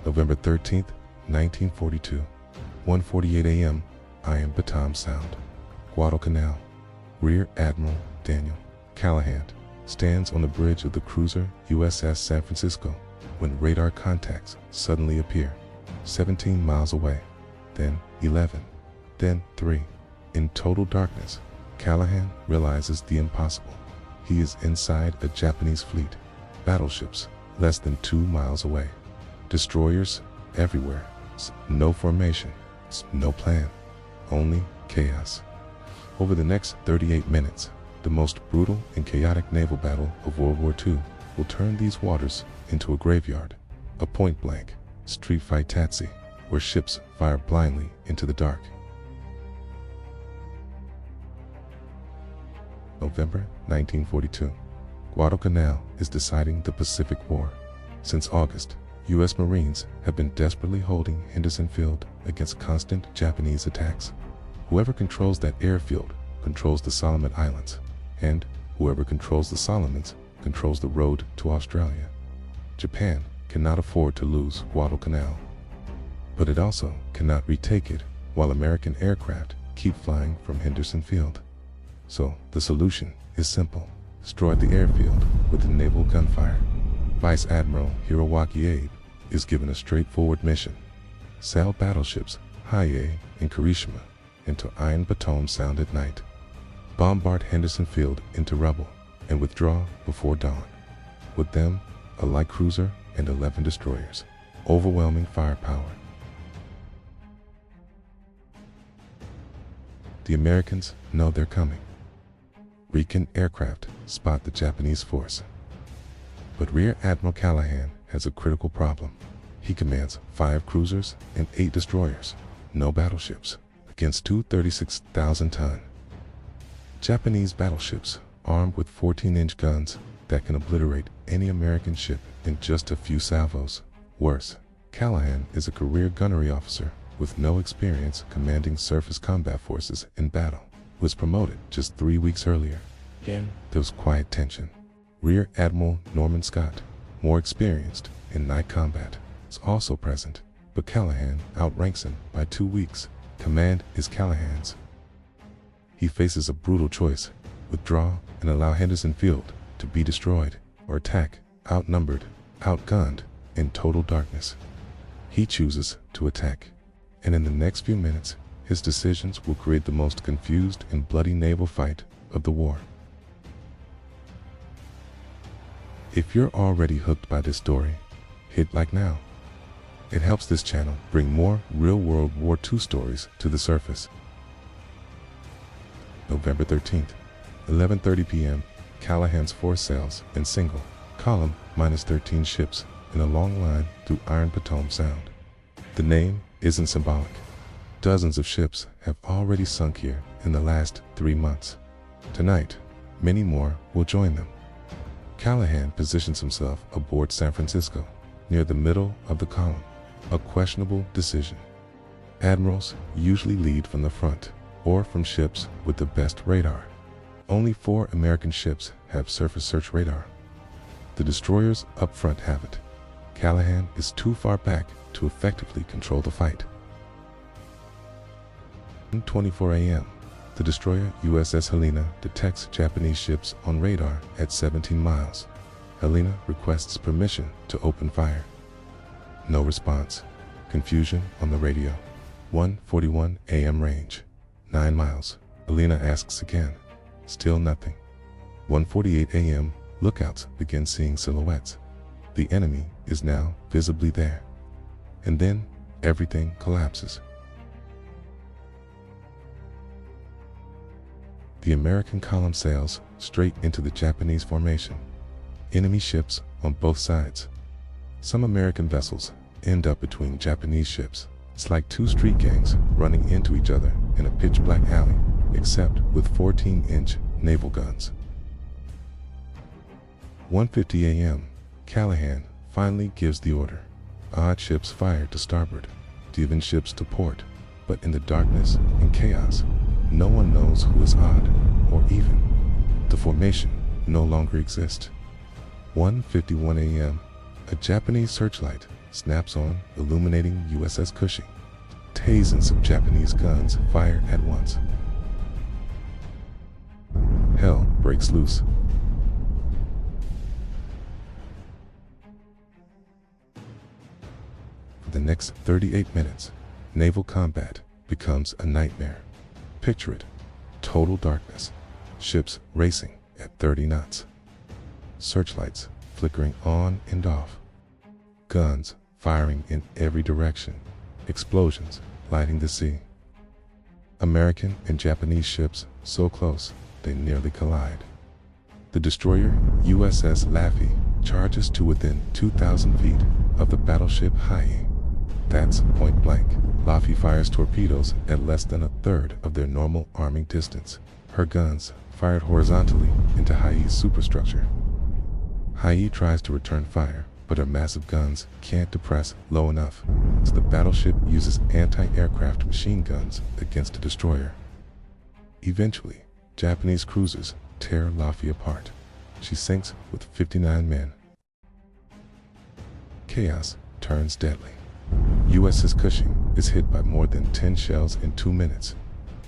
November 13th, 1942, 1:48 a.m., Ironbottom Sound, Guadalcanal. Rear Admiral Daniel Callaghan stands on the bridge of the cruiser USS San Francisco when radar contacts suddenly appear, 17 miles away, then 11, then 3. In total darkness, Callaghan realizes the impossible. He is inside a Japanese fleet, battleships less than 2 miles away, destroyers everywhere, no formation, no plan, only chaos. Over the next 38 minutes, the most brutal and chaotic naval battle of World War II will turn these waters into a graveyard, a point-blank, street fight tatsy, where ships fire blindly into the dark. November 1942. Guadalcanal is deciding the Pacific War. Since August, U.S. Marines have been desperately holding Henderson Field against constant Japanese attacks. Whoever controls that airfield controls the Solomon Islands, and whoever controls the Solomons controls the road to Australia. Japan cannot afford to lose Guadalcanal, but it also cannot retake it while American aircraft keep flying from Henderson Field. So the solution is simple: destroy the airfield with the naval gunfire. Vice Admiral Hiei is given a straightforward mission: sail battleships Hiei and Kirishima into Ironbottom Sound at night, bombard Henderson Field into rubble, and withdraw before dawn. With them, a light cruiser and 11 destroyers. Overwhelming firepower. The Americans know they're coming. Recon aircraft spot the Japanese force. But Rear Admiral Callaghan has a critical problem. He commands 5 cruisers and 8 destroyers, no battleships, against 2 36,000-ton Japanese battleships armed with 14-inch guns that can obliterate any American ship in just a few salvos. Worse, Callaghan is a career gunnery officer with no experience commanding surface combat forces in battle. Was promoted just 3 weeks earlier. Again, there was quiet tension. Rear Admiral Norman Scott, more experienced in night combat, is also present, but Callaghan outranks him by 2 weeks. Command is Callaghan's. He faces a brutal choice: withdraw and allow Henderson Field to be destroyed, or attack, outnumbered, outgunned, in total darkness. He chooses to attack, and in the next few minutes, his decisions will create the most confused and bloody naval fight of the war. If you're already hooked by this story, hit like now. It helps this channel bring more real World War II stories to the surface. November 13th, 11:30 p.m., Callaghan's force sails in single column -13 ships in a long line through Ironbottom Sound. The name isn't symbolic. Dozens of ships have already sunk here in the last 3 months. Tonight, many more will join them. Callaghan positions himself aboard San Francisco, near the middle of the column, a questionable decision. Admirals usually lead from the front, or from ships with the best radar. Only 4 American ships have surface search radar. The destroyers up front have it. Callaghan is too far back to effectively control the fight. 1:24 a.m., the destroyer USS Helena detects Japanese ships on radar at 17 miles. Helena requests permission to open fire. No response. Confusion on the radio. 1:41 a.m. range, 9 miles. Helena asks again. Still nothing. 1:48 a.m., lookouts begin seeing silhouettes. The enemy is now visibly there. And then everything collapses. The American column sails straight into the Japanese formation. Enemy ships on both sides. Some American vessels end up between Japanese ships. It's like 2 street gangs running into each other in a pitch-black alley, except with 14-inch naval guns. 1:50 a.m., Callaghan finally gives the order. Odd ships fire to starboard, even ships to port, but in the darkness and chaos, no one knows who is odd or even. The formation no longer exists. 1:51 a.m., a Japanese searchlight snaps on, illuminating USS Cushing. Dozens of Japanese guns fire at once. Hell breaks loose. For the next 38 minutes, naval combat becomes a nightmare. Picture it: total darkness, ships racing at 30 knots, searchlights flickering on and off, guns firing in every direction, explosions lighting the sea. American and Japanese ships so close they nearly collide. The destroyer USS Laffey charges to within 2,000 feet of the battleship Hiei. That's point blank. Laffey fires torpedoes at less than a third of their normal arming distance. Her guns fired horizontally into Hiei's superstructure. Hiei tries to return fire, but her massive guns can't depress low enough, so the battleship uses anti-aircraft machine guns against the destroyer. Eventually, Japanese cruisers tear Laffey apart. She sinks with 59 men. Chaos turns deadly. USS Cushing is hit by more than 10 shells in 2 minutes.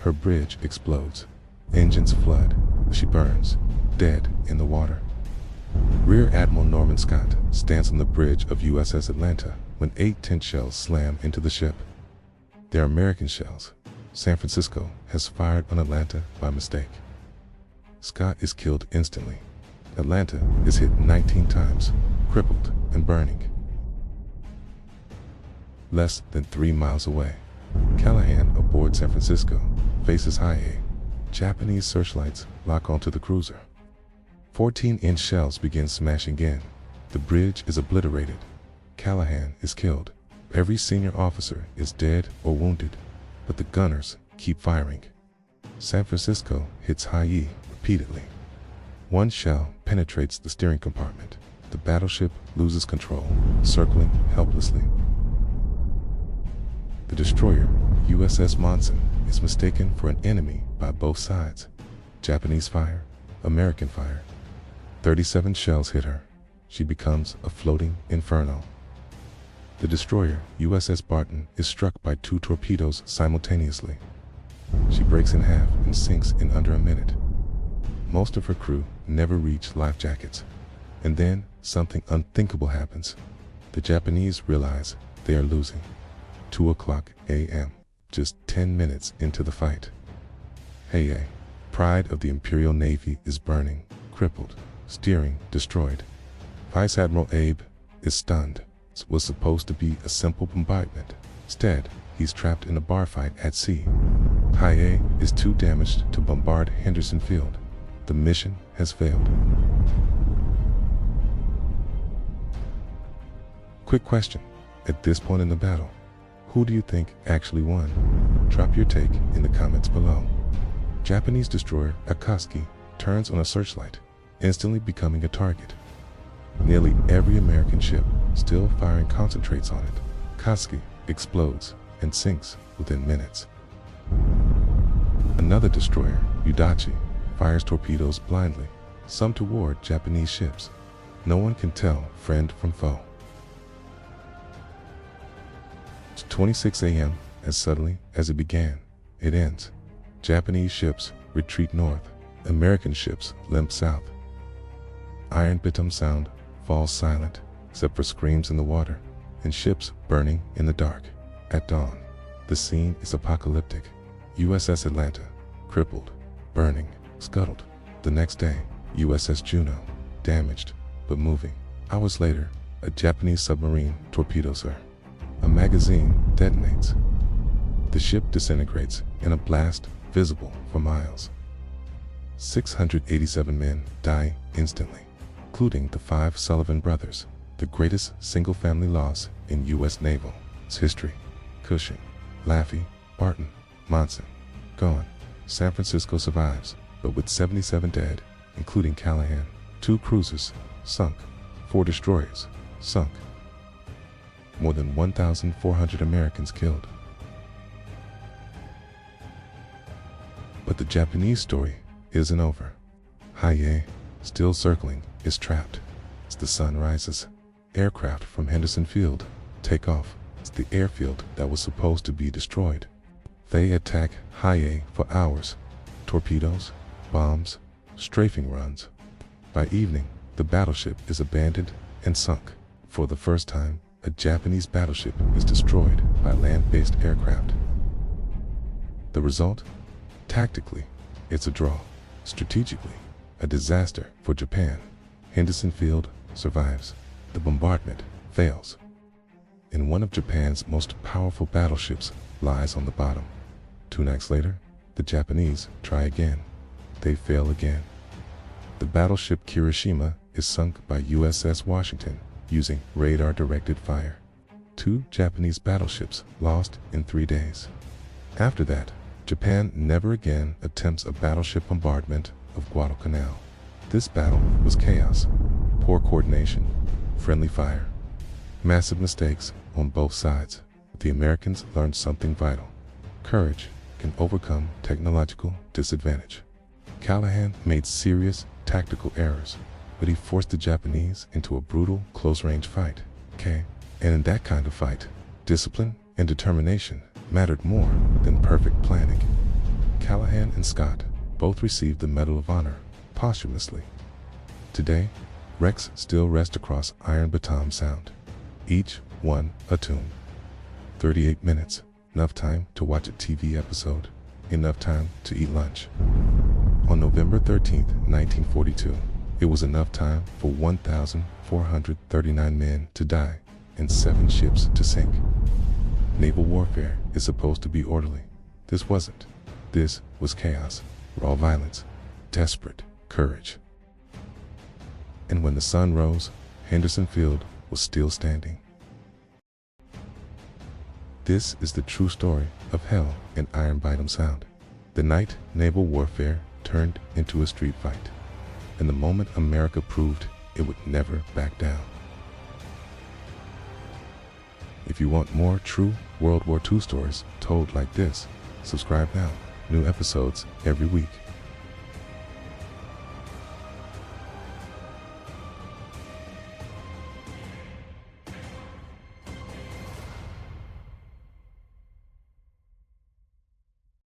Her bridge explodes. Engines flood. She burns, dead in the water. Rear Admiral Norman Scott stands on the bridge of USS Atlanta when 8 tent shells slam into the ship. They're American shells. San Francisco has fired on Atlanta by mistake. Scott is killed instantly. Atlanta is hit 19 times, crippled and burning. Less than 3 miles away, Callaghan aboard San Francisco faces Hiei. Japanese searchlights lock onto the cruiser. 14-inch shells begin smashing in. The bridge is obliterated. Callaghan is killed. Every senior officer is dead or wounded, but the gunners keep firing. San Francisco hits Hiei repeatedly. 1 shell penetrates the steering compartment. The battleship loses control, circling helplessly. The destroyer, USS Monson, is mistaken for an enemy by both sides. Japanese fire, American fire. 37 shells hit her. She becomes a floating inferno. The destroyer, USS Barton, is struck by 2 torpedoes simultaneously. She breaks in half and sinks in under a minute. Most of her crew never reach life jackets. And then something unthinkable happens. The Japanese realize they are losing. 2:00 a.m., just 10 minutes into the fight. Hiei, pride of the Imperial Navy, is burning, crippled, steering destroyed. Vice Admiral Abe is stunned. It was supposed to be a simple bombardment. Instead, he's trapped in a bar fight at sea. Hiei is too damaged to bombard Henderson Field. The mission has failed. Quick question: at this point in the battle, who do you think actually won? Drop your take in the comments below. Japanese destroyer Akatsuki turns on a searchlight, instantly becoming a target. Nearly every American ship still firing concentrates on it. Akatsuki explodes and sinks within minutes. Another destroyer, Udachi, fires torpedoes blindly, some toward Japanese ships. No one can tell friend from foe. It's 26 a.m. As suddenly as it began, it ends. Japanese ships retreat north. American ships limp south. Ironbottom Sound falls silent, except for screams in the water and ships burning in the dark. At dawn, the scene is apocalyptic. USS Atlanta, crippled, burning, scuttled. The next day, USS Juno, damaged but moving. Hours later, a Japanese submarine torpedoes her. A magazine detonates. The ship disintegrates in a blast visible for miles. 687 men die instantly, including the 5 Sullivan brothers, the greatest single-family loss in U.S. naval history. Cushing, Laffey, Barton, Monson, gone. San Francisco survives, but with 77 dead, including Callaghan. 2 cruisers sunk, 4 destroyers sunk. More than 1,400 Americans killed. But the Japanese story isn't over. Hiei, still circling, is trapped. As the sun rises, aircraft from Henderson Field take off to the airfield that was supposed to be destroyed. They attack Hiei for hours. Torpedoes, bombs, strafing runs. By evening, the battleship is abandoned and sunk. For the first time, a Japanese battleship is destroyed by land-based aircraft. The result? Tactically, it's a draw. Strategically, a disaster for Japan. Henderson Field survives. The bombardment fails. And one of Japan's most powerful battleships lies on the bottom. 2 nights later, the Japanese try again. They fail again. The battleship Kirishima is sunk by USS Washington using radar-directed fire. 2 Japanese battleships lost in 3 days. After that, Japan never again attempts a battleship bombardment of Guadalcanal. This battle was chaos, poor coordination, friendly fire, massive mistakes on both sides. The Americans learned something vital. Courage can overcome technological disadvantage. Callaghan made serious tactical errors, but he forced the Japanese into a brutal close-range fight. And in that kind of fight, discipline and determination mattered more than perfect planning. Callaghan and Scott both received the Medal of Honor posthumously. Today, wrecks still rest across Ironbottom Sound, each one a tomb. 38 minutes, enough time to watch a TV episode, enough time to eat lunch. On November 13, 1942, it was enough time for 1,439 men to die and 7 ships to sink. Naval warfare is supposed to be orderly. This wasn't. This was chaos, raw violence, desperate courage. And when the sun rose, Henderson Field was still standing. This is the true story of hell in Ironbottom Sound. The night naval warfare turned into a street fight, and the moment America proved it would never back down. If you want more true World War II stories told like this, subscribe now. New episodes every week.